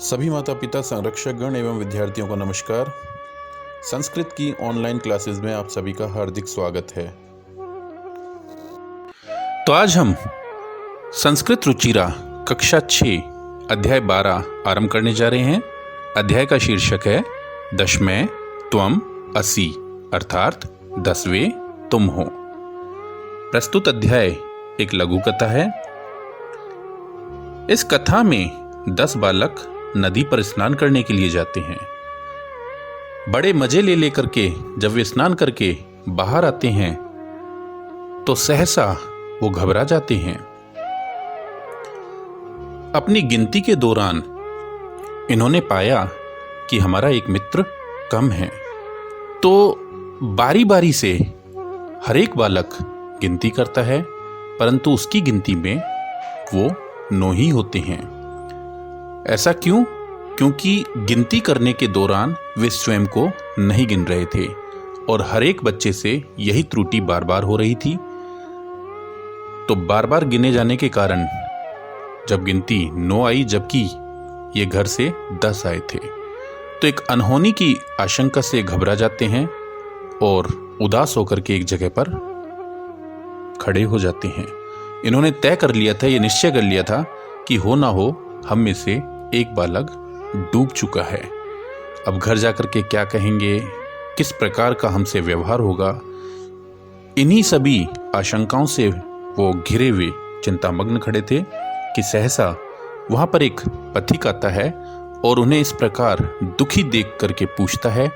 सभी माता पिता, संरक्षकगण एवं विद्यार्थियों को नमस्कार। संस्कृत की ऑनलाइन क्लासेस में आप सभी का हार्दिक स्वागत है। तो आज हम संस्कृत रुचिरा कक्षा 6 अध्याय 12 आरंभ करने जा रहे हैं। अध्याय का शीर्षक है दशमें त्वम असि, अर्थात 10वें तुम हो। प्रस्तुत अध्याय एक लघु कथा है। इस कथा में 10 बालक नदी पर स्नान करने के लिए जाते हैं। बड़े मजे ले लेकर के जब वे स्नान करके बाहर आते हैं तो सहसा वो घबरा जाते हैं। अपनी गिनती के दौरान इन्होंने पाया कि हमारा एक मित्र कम है। तो बारी बारी से हर एक बालक गिनती करता है, परंतु उसकी गिनती में वो 9 ही होते हैं। ऐसा क्यों? क्योंकि गिनती करने के दौरान वे स्वयं को नहीं गिन रहे थे और हर एक बच्चे से यही त्रुटि बार बार हो रही थी। तो बार बार गिने जाने के कारण जब गिनती 9 आई, जबकि ये घर से 10 आए थे, तो एक अनहोनी की आशंका से घबरा जाते हैं और उदास होकर के एक जगह पर खड़े हो जाते हैं। इन्होंने तय कर लिया था, ये निश्चय कर लिया था कि हो ना हो हम में से एक बालक डूब चुका है। अब घर जाकर के क्या कहेंगे, किस प्रकार का हमसे व्यवहार होगा, इन्हीं सभी आशंकाओं से वो घिरे हुए चिंतामग्न खड़े थे कि सहसा वहां पर एक पथिक आता है और उन्हें इस प्रकार दुखी देख करके पूछता है।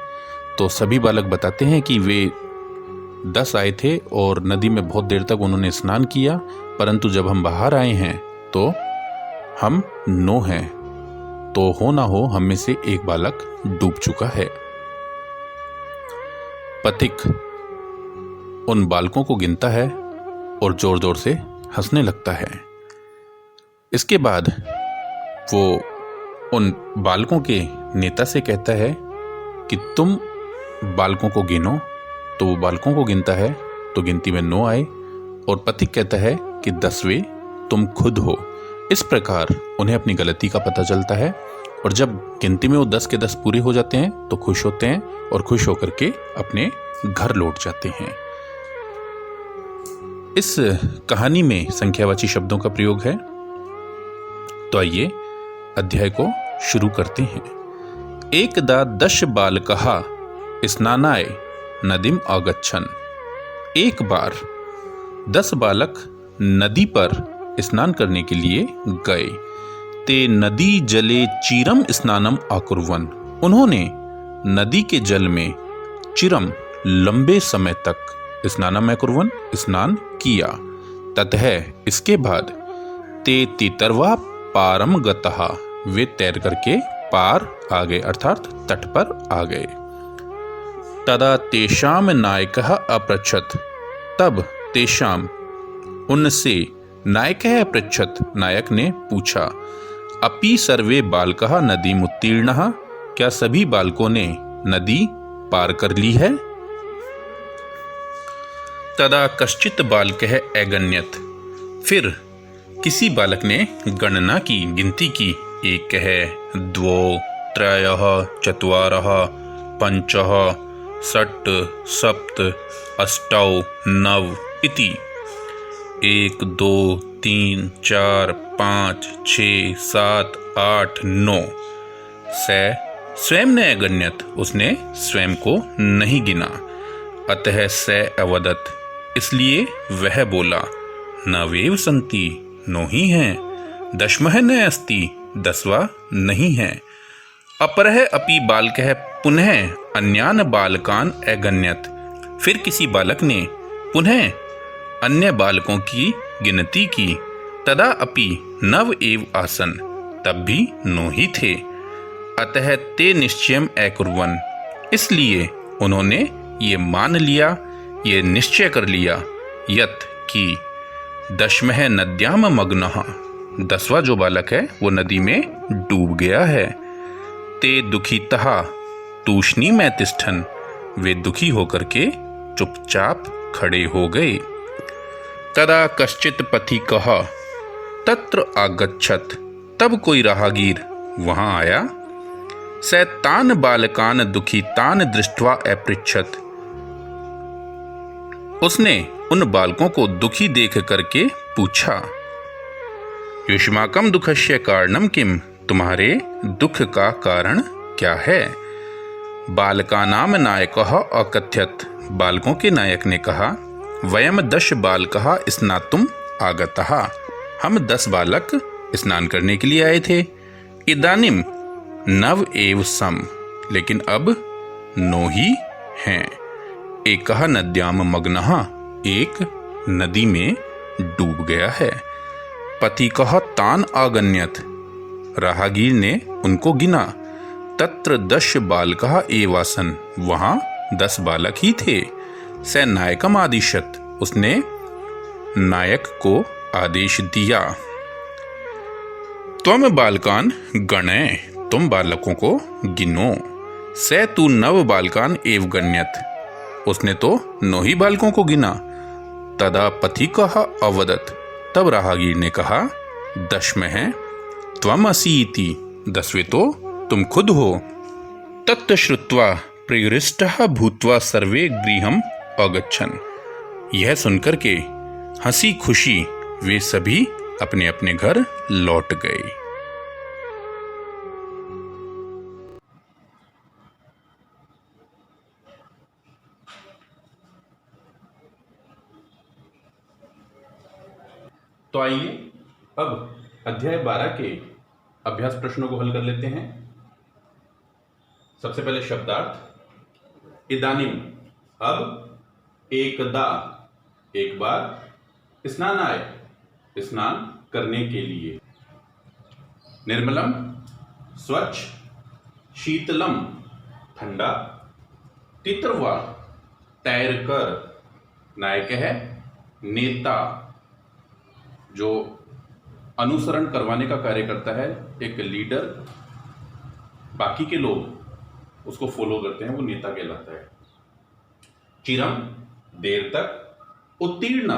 तो सभी बालक बताते हैं कि वे 10 आए थे और नदी में बहुत देर तक उन्होंने स्नान किया, परंतु जब हम बाहर आए हैं तो हम 9 हैं। तो हो ना हो हम में से एक बालक डूब चुका है। पथिक उन बालकों को गिनता है और जोर जोर से हंसने लगता है। इसके बाद वो उन बालकों के नेता से कहता है कि तुम बालकों को गिनो। तो वो बालकों को गिनता है तो गिनती में 9 आए और पथिक कहता है कि 10वें तुम खुद हो। इस प्रकार उन्हें अपनी गलती का पता चलता है और जब गिनती में वो 10 के 10 पूरे हो जाते हैं तो खुश होते हैं और खुश होकर के अपने घर लौट जाते हैं। इस कहानी में संख्यावाची शब्दों का प्रयोग है। तो आइए अध्याय को शुरू करते हैं। एकदा 10 बालकः स्नानाय नदीम आगच्छन्। एक बार 10 बालक नदी पर स्नान करने के लिए गए। ते नदी जले चिरम स्नानम आकुर्वन्। उन्होंने नदी के जल में चिरम लंबे समय तक स्नानम आकुर्वन् स्नान किया। ततः इसके बाद ते तितर्वा पारम गतः। वे तैर करके पार आ गए, अर्थात तट पर आ गए। तदा तेषाम नायकः अपृच्छत्। तब तेषाम उनसे नायकः अपृच्छत्, नायक ने पूछा, अपि सर्वे बालकः नदीम उत्तीर्णः। क्या सभी बालकों ने नदी पार कर ली है? तदा कश्चित् बालकः अगण्यत्। फिर किसी बालक ने गणना की, गिनती की। एकः द्वौ त्रयः चत्वारः पञ्चः षट् सप्त अष्टौ नव इति। 1 2 3 4 5 6 7 8 9। स्वयं ने अगण्यत, उसने स्वयं को नहीं गिना। अतः स अवदत्, इसलिए वह बोला, नवेव सन्ति, 9 ही हैं। दशमः न अस्ति, 10वां नहीं है। अपरः अपि बालकः पुनः अन्यान बालकान अगण्यत। फिर किसी बालक ने पुनः अन्य बालकों की गिनती की। तदा अपि नव एव आसन, तब भी 9 ही थे। अतः ते निश्चयम अकुर्वन्। इसलिए उन्होंने ये मान लिया, ये निश्चय कर लिया, यत् कि दशमः नद्याम मग्नः। 10वां जो बालक है वो नदी में डूब गया है। ते दुखितः तूष्णी में तिष्ठन्। वे दुखी होकर के चुपचाप खड़े हो गए। तदा कश्चित् पथिकः तत्र आगच्छत्। तब कोई राहगीर वहां आया। स तान बालकान दुखी तान दृष्ट्वा अपृच्छत। उसने उन बालकों को दुखी देख करके पूछा, युष्माकम दुखस्य कारणम किम, तुम्हारे दुख का कारण क्या है। बालकानाम नायकः अकथ्यत। बालकों के नायक ने कहा, वयम 10 बालकः स्नातुम आगतः। हम 10 बालक स्नान करने के लिए आए थे। इदानीम नव एव सम, लेकिन अब 9 ही हैं। एकः नद्याम मग्नः, एक नदी में डूब गया है। पथिकः तान आगन्यत, राहगीर ने उनको गिना। तत्र 10 बालकः एवासन, वहां 10 बालक ही थे। स नायकम आदिशत, उसने नायक को आदेश दिया। त्वम बालकान गणय, तुम बालकों को गिनो। स तू 9 बालकान एव गण्यत, उसने तो 9 ही बालकों को गिना। तदा पथिकः अवदत, तब राहगीर ने कहा, 10 में है। त्वम असीति, 10वें तो तुम खुद हो। तत् श्रुत्वा प्रयुरिष्टः भूत्वा सर्वे गृहम् अगच्छन्। यह सुनकर के हंसी खुशी वे सभी अपने अपने घर लौट गए। तो आइए अब अध्याय 12 के अभ्यास प्रश्नों को हल कर लेते हैं। सबसे पहले शब्दार्थ। इदानीम, अब, एकदा, एक बार, स्नानाय, स्नान करने के लिए, निर्मलम, स्वच्छ, शीतलम, ठंडा, तित्रवा, तैरकर, नायक है नेता, जो अनुसरण करवाने का कार्य करता है, एक लीडर, बाकी के लोग उसको फॉलो करते हैं, वो नेता कहलाता है। चिरम, देर तक, उत्तीर्ण,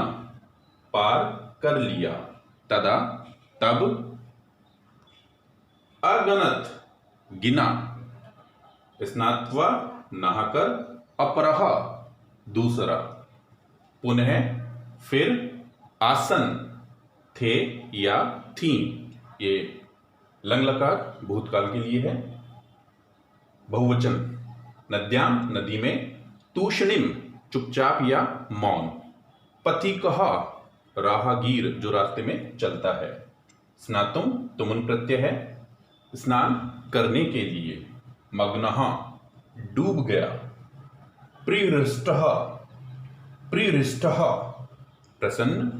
पार कर लिया, तदा, तब, अगणत, गिना, स्नात्वा, नहाकर, अपरह, दूसरा, पुनः, फिर, आसन, थे या थी, ये लंग लकार भूतकाल के लिए है। बहुवचन। नद्याम, नदी में, तूषणिम, चुपचाप या मौन, पथिकः, राहगीर जो रास्ते में चलता है, स्नातुम, तुमन प्रत्यय है, स्नान करने के लिए, मग्नः, डूब गया, प्रियृष्टः, प्रियृष्टः, प्रसन्न,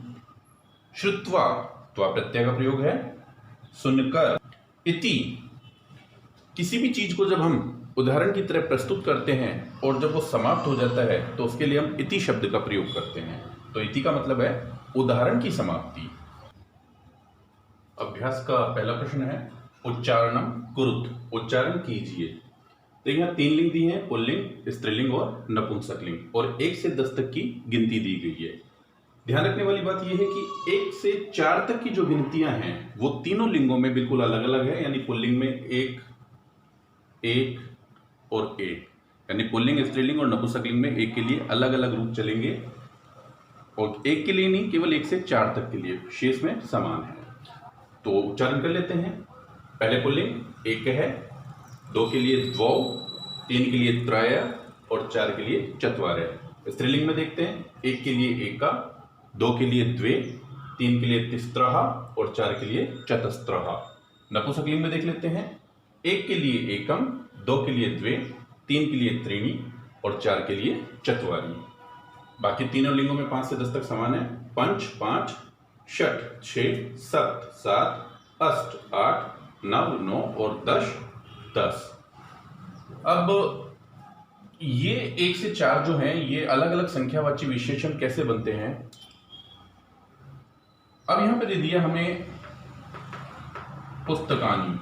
श्रुत्वा, त्वा प्रत्यय का प्रयोग है, सुनकर, इति, किसी भी चीज को जब हम उदाहरण की तरह प्रस्तुत करते हैं और जब वो समाप्त हो जाता है तो उसके लिए हम इति शब्द का प्रयोग करते हैं। तो इति का मतलब है उदाहरण की समाप्ति। अभ्यास का पहला प्रश्न है, उच्चारणम कुरुत, उच्चारण कीजिए। तो यहाँ 3 लिंग दिए हैं, पुल्लिंग, स्त्रीलिंग और नपुंसकलिंग, और 1 से 10 तक की गिनती दी गई है। ध्यान रखने वाली बात यह है कि 1 से 4 तक की जो गिनतियां हैं वो तीनों लिंगों में बिल्कुल अलग अलग है। यानी पुल्लिंग में 1, 1 और 1, यानी पुल्लिंग, स्त्रीलिंग और नपुंसकलिंग में 1 के लिए अलग अलग रूप चलेंगे, और 1 के लिए नहीं, केवल 1 से 4 तक के लिए, शेष में समान है। तो उच्चारण कर लेते हैं। पहले पुल्लिंग 1 है, 2 के लिए द्वौ, 3 के लिए त्रय और 4 के लिए चत्वारय। स्त्रीलिंग में देखते हैं, 1 के लिए एका, 2 के लिए द्वे, 3 के लिए तिस्त्रः और 4 के लिए चतस्त्रः। नपुंसकलिंग में देख लेते हैं, 1 के लिए एकम, 2 के लिए द्वे, 3 के लिए त्रीणी और 4 के लिए चत्वारी। बाकी तीनों लिंगों में 5 से 10 तक समान है। पंच 5, षट 6, सप्त 7, अष्ट 8, नव 9 और 10 10। अब ये 1 से 4 जो हैं ये अलग अलग संख्यावाची विशेषण कैसे बनते हैं। अब यहां पे दे दिया हमें पुस्तकानी,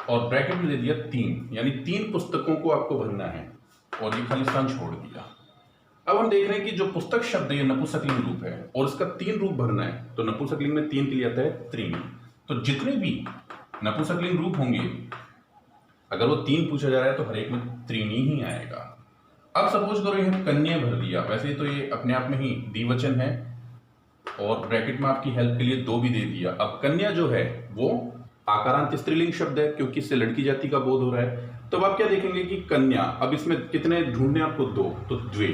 और ब्रैकेट में दे दिया 3, यानी 3 पुस्तकों को आपको भरना है, और ये खाली स्थान छोड़ दिया। अब हम देख रहे हैं कि जो पुस्तक शब्द है ये नपुंसकलिंग रूप है और इसका 3 रूप भरना है। तो नपुंसकलिंग में 3 के लिए आता है त्रीणी। तो जितने भी नपुंसकलिंग रूप होंगे अगर वो 3 पूछा जा रहा है तो हर एक में त्रीणी ही आएगा। अब सपोज करो ये कन्या भर दिया, वैसे तो ये अपने आप में ही द्विवचन है और ब्रैकेट में आपकी हेल्प के लिए 2 भी दे दिया। अब कन्या जो है वो आकारांत स्त्रीलिंग शब्द है क्योंकि इससे लड़की जाति का बोध हो रहा है। तो अब आप क्या देखेंगे कि कन्या, अब इसमें कितने ढूंढने आपको 2, तो द्वे,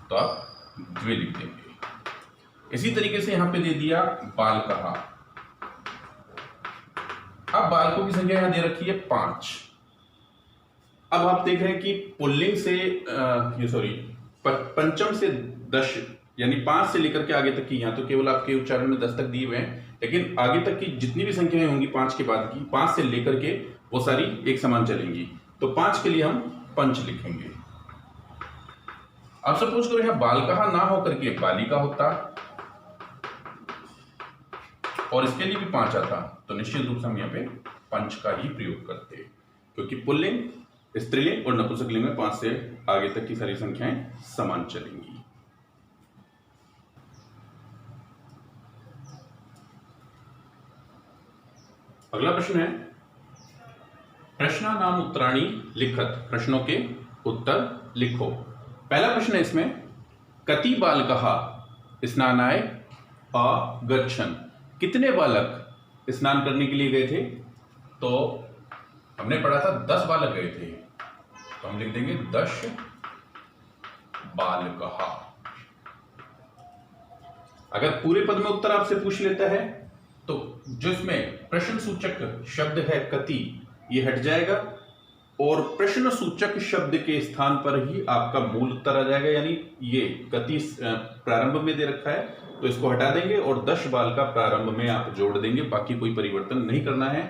तो आप द्वे लिख देंगे। इसी तरीके से यहां पे दे दिया बालकहा। अब बालकों की संख्या यहां दे रखी है 5। अब आप देख रहे हैं कि पुल्लिंग से पंचम से 10 यानी 5 से लेकर के आगे तक की, यहां तो केवल आपके उच्चारण में 10 तक दिए हुए हैं, लेकिन आगे तक की जितनी भी संख्याएं होंगी 5 के बाद की, 5 से लेकर के वो सारी एक समान चलेंगी। तो 5 के लिए हम पंच लिखेंगे। अब सपोज करो यहां बालकहा ना होकर के बालिका होता और इसके लिए भी 5 आता, तो निश्चित रूप से हम यहाँ पे पंच का ही प्रयोग करते हैं क्योंकि पुल्लिंग, स्त्रीलिंग और नपुंसकलिंग में 5 से आगे तक की सारी संख्याएं समान चलेंगी। अगला प्रश्न है प्रश्ना नाम उत्तराणी लिखत, प्रश्नों के उत्तर लिखो। पहला प्रश्न है इसमें कति बालकहा स्नानाय अगच्छन्, कितने बालक स्नान करने के लिए गए थे? तो हमने पढ़ा था 10 बालक गए थे, तो हम लिख देंगे 10 बालकहा। अगर पूरे पद में उत्तर आपसे पूछ लेता है तो जो इसमें प्रश्न सूचक शब्द है कति, ये हट जाएगा और प्रश्न सूचक शब्द के स्थान पर ही आपका मूल उत्तर आ जाएगा। यानी ये कति प्रारंभ में दे रखा है तो इसको हटा देंगे और 10 बाल का प्रारंभ में आप जोड़ देंगे, बाकी कोई परिवर्तन नहीं करना है।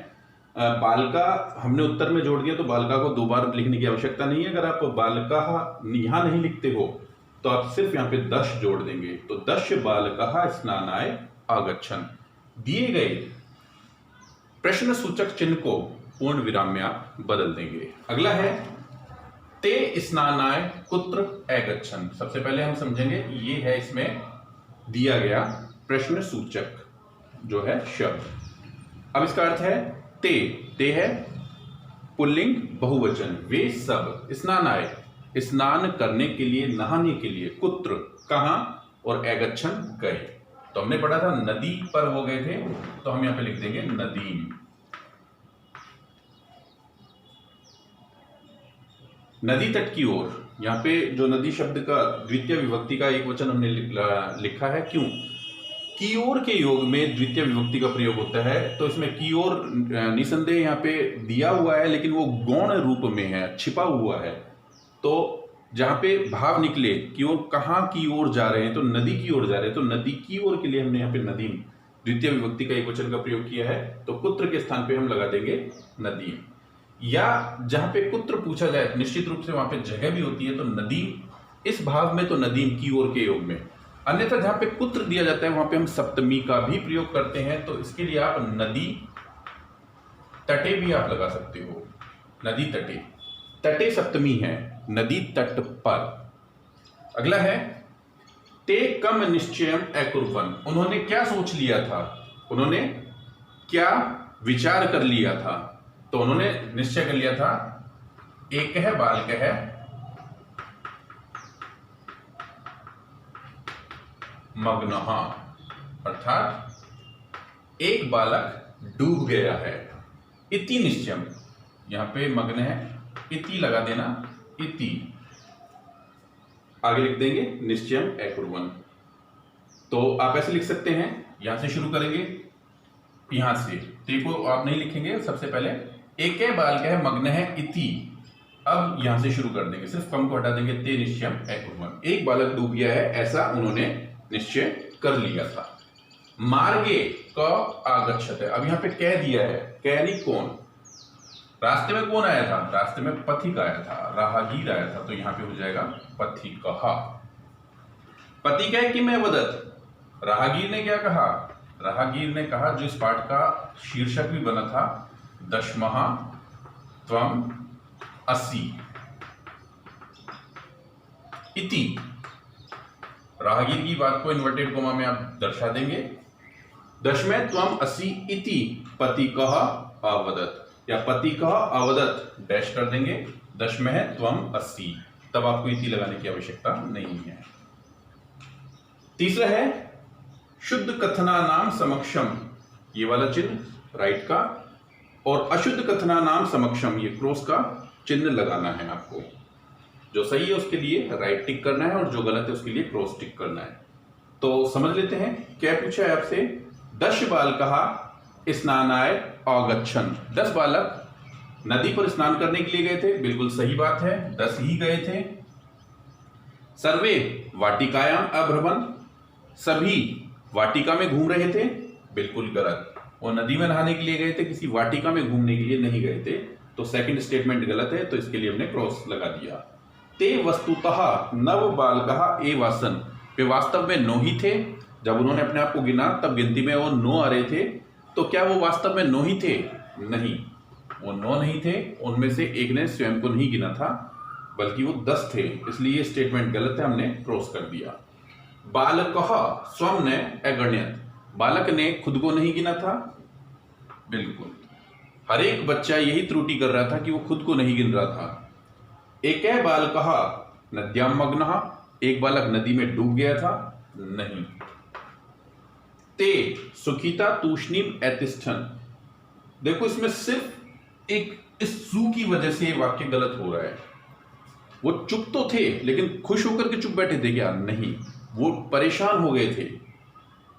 बालका हमने उत्तर में जोड़ दिया तो बालका को 2 बार लिखने की आवश्यकता नहीं है। अगर आप बालका यहां नहीं लिखते हो तो आप सिर्फ यहाँ पे 10 जोड़ देंगे, तो 10 बालकहा स्नानाय अगच्छन्। दिए गए प्रश्न सूचक चिन्ह को पूर्ण विराम में आप बदल देंगे। अगला है ते स्नानाय कुत्र अगच्छन्। सबसे पहले हम समझेंगे ये है इसमें दिया गया प्रश्न सूचक जो है शब्द। अब इसका अर्थ है ते है पुल्लिंग बहुवचन, वे सब स्नानाय स्नान करने के लिए, नहाने के लिए, कुत्र कहां, और अगच्छन् गए। तो हमने पढ़ा था नदी पर हो गए थे, तो हम यहां पे लिख देंगे नदीम। नदी तट की ओर, यहाँ पे जो नदी शब्द का द्वितीय विभक्ति का एक वचन हमने लिखा है। क्यों? की ओर के योग में द्वितीय विभक्ति का प्रयोग होता है, तो इसमें की ओर निसंदेह यहाँ पे दिया हुआ है लेकिन वो गौण रूप में है, छिपा हुआ है। तो जहां पे भाव निकले कि ओर कहां की ओर जा रहे हैं, तो नदी की ओर जा रहे हैं, तो नदी की ओर के लिए हमने यहाँ पे नदीम द्वितीय विभक्ति का एक वचन का प्रयोग किया है। तो कुत्र के स्थान पे हम लगा देंगे नदीम। या जहां पे कुत्र पूछा जाए निश्चित रूप से वहां पे जगह भी होती है, तो नदीम इस भाव में तो नदीम की ओर के योग में। अन्यथा जहां पे कुत्र दिया जाता है वहां पे हम सप्तमी का भी प्रयोग करते हैं, तो इसके लिए आप नदी तटे भी आप लगा सकते हो। नदी तटे, तटे सप्तमी है, नदी तट पर। अगला है ते कम निश्चयम अकुर्वन्। उन्होंने क्या सोच लिया था, उन्होंने क्या विचार कर लिया था? तो उन्होंने निश्चय कर लिया था एक है बालक है मग्नहा, अर्थात एक बालक डूब गया है। इति निश्चयम, यहां पे मग्न है, इति लगा देना, इति आगे लिख देंगे निश्चयम अकुर्वन्। तो आप ऐसे लिख सकते हैं, यहां से शुरू करेंगे, यहां से ते को आप नहीं लिखेंगे, सबसे पहले एक बालक है मग्न है इति, अब यहां से शुरू कर देंगे, सिर्फ कम को हटा देंगे, ते निश्चयम अकुर्वन्। एक बालक डूब गया है ऐसा उन्होंने निश्चय कर लिया था। मार्गे क आगच्छते, अब यहां पे कह दिया है, कह नहीं कौन, रास्ते में कौन आया था? रास्ते में पथिक आया था, राहगीर आया था, तो यहां पे हो जाएगा पथिकहा। पथिक है कि मैं वदत, राहगीर ने क्या कहा? राहगीर ने कहा, जो इस पाठ का शीर्षक भी बना था, दशमहा त्वम असि। इति, राहगीर की बात को इन्वर्टेड कोमा में आप दर्शा देंगे। दशमे त्वम असि इति पतिकः अवदत्, या पतिकः अवदत् डैश कर देंगे, दशमे त्वम असि, तब आपको इति लगाने की आवश्यकता नहीं है। तीसरा है शुद्ध कथना नाम समक्षम, ये वाला चिन्ह राइट का, और अशुद्ध कथना नाम समक्षम, ये क्रॉस का चिन्ह लगाना है आपको। जो सही है उसके लिए राइट टिक करना है और जो गलत है उसके लिए क्रॉस टिक करना है। तो समझ लेते हैं क्या पूछा है आपसे। 10 बालकाः स्नानाय आगच्छन्, 10 बालक नदी पर स्नान करने के लिए गए थे, बिल्कुल सही बात है, 10 ही गए थे। सर्वे वाटिकायाम अभ्रमन्, सभी वाटिका में घूम रहे थे, बिल्कुल गलत, वो नदी में नहाने के लिए गए थे, किसी वाटिका में घूमने के लिए नहीं गए थे, तो सेकंड स्टेटमेंट गलत है, तो इसके लिए हमने क्रॉस लगा दिया। ते वस्तुतः नव बालकाः एव आसन्, वे वास्तव में 9 ही थे, जब उन्होंने अपने आप को गिना तब गिनती में वो 9 आ रहे थे, तो क्या वो वास्तव में 9 ही थे? नहीं, वो 9 नहीं थे, उनमें से एक ने स्वयं को नहीं गिना था, बल्कि वो 10 थे, इसलिए ये स्टेटमेंट गलत है, हमने क्रॉस कर दिया। बालकः स्वं ने अगण्यत्, बालक ने खुद को नहीं गिना था, बिल्कुल, हर एक बच्चा यही त्रुटि कर रहा था कि वो खुद को नहीं गिन रहा था। एकः बालकः नद्यां मग्नः, एक बालक नदी में डूब गया था, नहीं। ते सुखिता तूष्णीम अतिष्ठन्, देखो इसमें सिर्फ एक इस सु की वजह से ये वाक्य गलत हो रहा है। वो चुप तो थे लेकिन खुश होकर के चुप बैठे थे क्या? नहीं, वो परेशान हो गए थे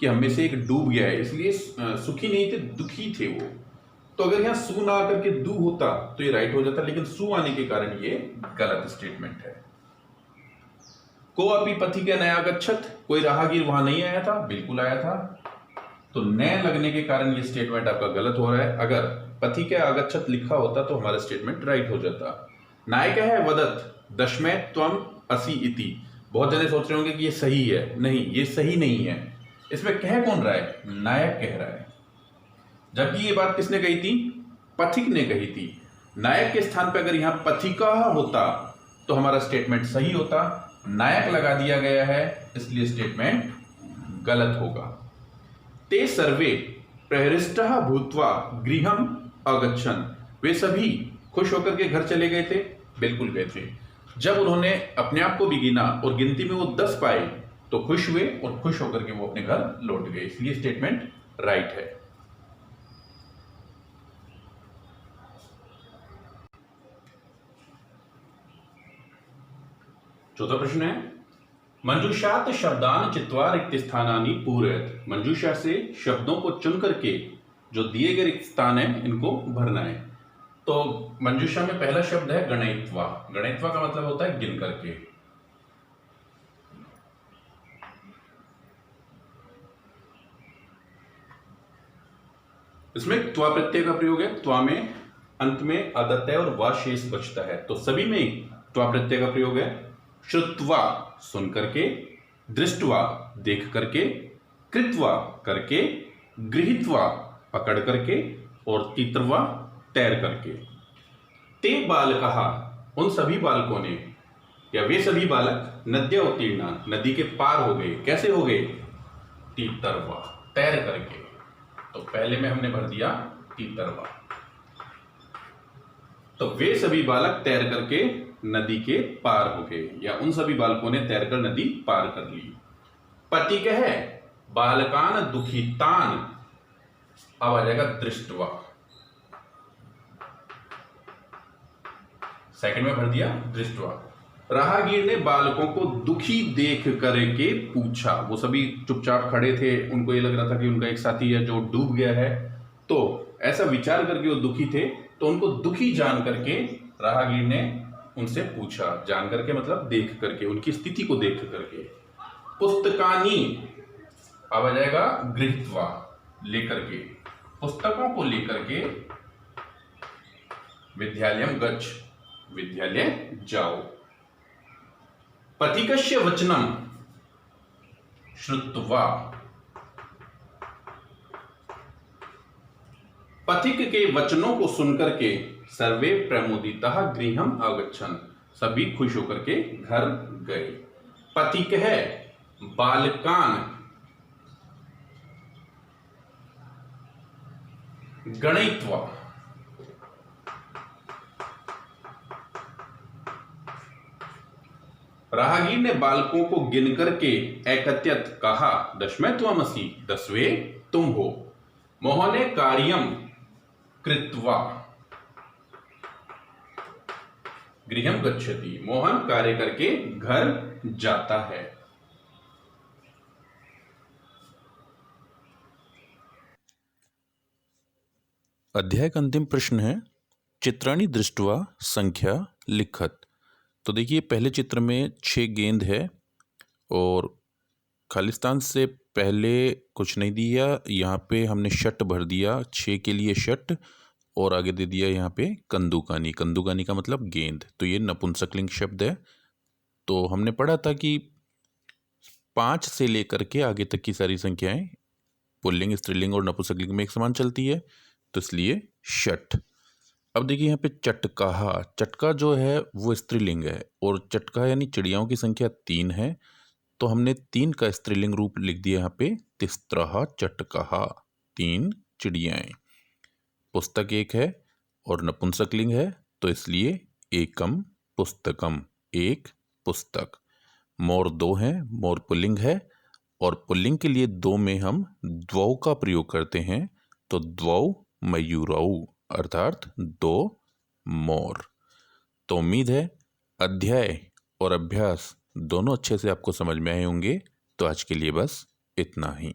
कि हम में से एक डूब गया है, इसलिए सुखी नहीं थे, दुखी थे वो। तो अगर यहाँ सु ना आकर के दू होता तो ये राइट हो जाता, लेकिन सु आने के कारण ये गलत स्टेटमेंट है। को अपि पथिके न आगच्छत्, कोई राहगीर वहां नहीं आया था, बिल्कुल आया था, तो न लगने के कारण ये स्टेटमेंट आपका गलत हो रहा है। अगर पथिके आगच्छत् लिखा होता तो हमारा स्टेटमेंट राइट हो जाता। नायकः है वदत् दशमे त्वम असि इति, बहुत जने सोच रहे होंगे कि ये सही है, नहीं, ये सही नहीं है। इसमें कह कौन रहा है? नायक कह रहा है, जबकि ये बात किसने कही थी? पथिक ने कही थी। नायक के स्थान पर अगर यहाँ पथिका होता तो हमारा स्टेटमेंट सही होता, नायक लगा दिया गया है, इसलिए स्टेटमेंट गलत होगा। ते सर्वे प्रहृष्टः भूत्वा गृहम् अगच्छन्, वे सभी खुश होकर के घर चले गए थे, बिल्कुल गए थे। जब उन्होंने अपने आप को भी गिना और गिनती में वो 10 पाए तो खुश हुए और खुश होकर के वो अपने घर लौट गए, इसलिए स्टेटमेंट राइट है। चौथा प्रश्न है मंजूषात शब्दान चित्वा रिक्त स्थानानि पूरयत, मंजूषा से शब्दों को चुन करके जो दिए गए रिक्त स्थान है इनको भरना है। तो मंजूषा में पहला शब्द है गणयित्वा, गणयित्वा का मतलब होता है गिन करके। इसमें त्वा प्रत्यय का प्रयोग है, त्वा में अंत में अदत्य और वा शेष बचता है, तो सभी में त्वा प्रत्यय का प्रयोग है। श्रुत्वा सुन करके, दृष्टवा देख करके, कृत्वा करके, गृहीत्वा पकड़ करके, और तीत्रवा तैर करके। ते बालकः, उन सभी बालकों ने, या वे सभी बालक नद्या उत्तीर्णा, नदी के पार हो गए। कैसे हो गए? तीतरवा, तैर करके। तो पहले में हमने भर दिया तीतरवा, तो वे सभी बालक तैर करके नदी के पार हो गए, या उन सभी बालकों ने तैरकर नदी पार कर ली। पतिकः बालकान दुखितान, अब आ जाएगा दृष्टवा, सेकंड में भर दिया दृष्टवा। राहगीर ने बालकों को दुखी देख करके पूछा, वो सभी चुपचाप खड़े थे, उनको ये लग रहा था कि उनका एक साथी है जो डूब गया है, तो ऐसा विचार करके वो दुखी थे, तो उनको दुखी जान करके राहगीर ने उनसे पूछा, जान करके मतलब देख करके, उनकी स्थिति को देख करके। पुस्तकानी, अब आ जाएगा गृहीत्वा, लेकर के, पुस्तकों को लेकर के। विद्यालयम गच्छ, विद्यालय जाओ। पथिकस्य वचनम श्रुत्वा, पथिक के वचनों को सुनकर के सर्वे प्रमोदितः गृहम् आगच्छन्, सभी खुश होकर के घर गए। पथिक है, बालकान, गणित्वा, राहगीर ने बालकों को गिन करके एकत्यत कहा, दशमें त्वमसि, 10वें तुम हो। मोहने कार्यम कृत्वा गृहम गच्छति, मोहन कार्य करके घर जाता है। अध्याय का अंतिम प्रश्न है, चित्राणि दृष्ट्वा संख्या लिखत। तो देखिए पहले चित्र में 6 गेंद है और खालिस्तान से पहले कुछ नहीं दिया, यहाँ पे हमने शट भर दिया, 6 के लिए शट, और आगे दे दिया यहाँ पे कंदुकानी। कंदुकानी का मतलब गेंद, तो ये नपुंसकलिंग शब्द है। तो हमने पढ़ा था कि 5 से लेकर के आगे तक की सारी संख्याएं पुल्लिंग, स्त्रीलिंग और नपुंसकलिंग में एक समान चलती है, तो इसलिए शट। अब देखिए यहाँ पे चटकाहा, चटका जो है वो स्त्रीलिंग है और चटका यानी चिड़ियाओं की संख्या 3 है, तो हमने 3 का स्त्रीलिंग रूप लिख दिया यहाँ पे, तिस्त्रहा चटकाहा, 3 चिड़ियाएं। पुस्तक 1 है और नपुंसकलिंग है, तो इसलिए एकम पुस्तकम, 1 पुस्तक। मोर 2 है, मोर पुल्लिंग है और पुल्लिंग के लिए 2 में हम द्वौ का प्रयोग करते हैं, तो द्वौ मयूरौ, अर्थात 2 मोर। तो उम्मीद है अध्याय और अभ्यास दोनों अच्छे से आपको समझ में आए होंगे। तो आज के लिए बस इतना ही।